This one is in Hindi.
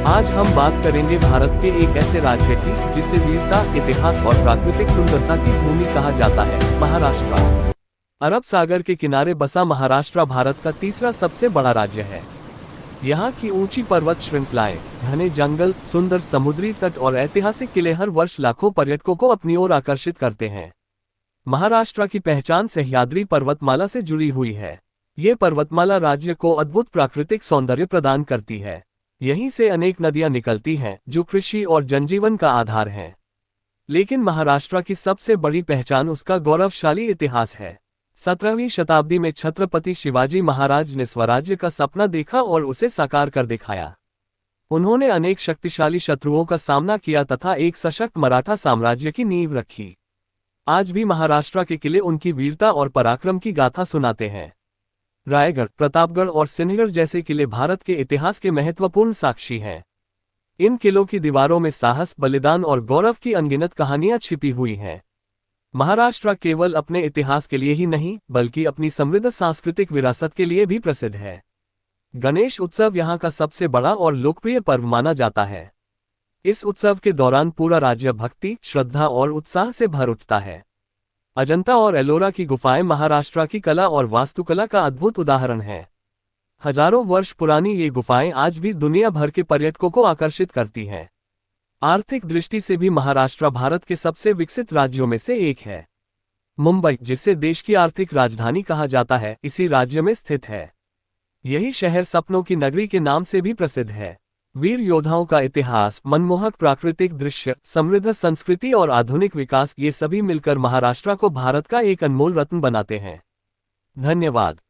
आज हम बात करेंगे भारत के एक ऐसे राज्य की जिसे वीरता, इतिहास और प्राकृतिक सुंदरता की भूमि कहा जाता है, महाराष्ट्र। अरब सागर के किनारे बसा महाराष्ट्र भारत का तीसरा सबसे बड़ा राज्य है। यहाँ की ऊंची पर्वत श्रृंखलाएं, घने जंगल, सुंदर समुद्री तट और ऐतिहासिक किले हर वर्ष लाखों पर्यटकों को अपनी ओर आकर्षित करते हैं। महाराष्ट्र की पहचान सह्याद्री पर्वतमाला से जुड़ी हुई है। ये पर्वतमाला राज्य को अद्भुत प्राकृतिक सौंदर्य प्रदान करती है। यहीं से अनेक नदियां निकलती हैं, जो कृषि और जनजीवन का आधार हैं। लेकिन महाराष्ट्र की सबसे बड़ी पहचान उसका गौरवशाली इतिहास है। 17वीं शताब्दी में छत्रपति शिवाजी महाराज ने स्वराज्य का सपना देखा और उसे साकार कर दिखाया। उन्होंने अनेक शक्तिशाली शत्रुओं का सामना किया तथा एक सशक्त मराठा साम्राज्य की नींव रखी। आज भी महाराष्ट्र के किले उनकी वीरता और पराक्रम की गाथा सुनाते हैं। रायगढ़, प्रतापगढ़ और सिंहगढ़ जैसे किले भारत के इतिहास के महत्वपूर्ण साक्षी हैं। इन किलों की दीवारों में साहस, बलिदान और गौरव की अनगिनत कहानियां छिपी हुई हैं। महाराष्ट्र केवल अपने इतिहास के लिए ही नहीं, बल्कि अपनी समृद्ध सांस्कृतिक विरासत के लिए भी प्रसिद्ध है। गणेश उत्सव यहाँ का सबसे बड़ा और लोकप्रिय पर्व माना जाता है। इस उत्सव के दौरान पूरा राज्य भक्ति, श्रद्धा और उत्साह से भर उठता है। अजंता और एलोरा की गुफाएं महाराष्ट्र की कला और वास्तुकला का अद्भुत उदाहरण हैं। हजारों वर्ष पुरानी ये गुफाएं आज भी दुनिया भर के पर्यटकों को आकर्षित करती हैं। आर्थिक दृष्टि से भी महाराष्ट्र भारत के सबसे विकसित राज्यों में से एक है। मुंबई, जिसे देश की आर्थिक राजधानी कहा जाता है, इसी राज्य में स्थित है। यही शहर सपनों की नगरी के नाम से भी प्रसिद्ध है। वीर योद्धाओं का इतिहास, मनमोहक प्राकृतिक दृश्य, समृद्ध संस्कृति और आधुनिक विकास, ये सभी मिलकर महाराष्ट्र को भारत का एक अनमोल रत्न बनाते हैं। धन्यवाद।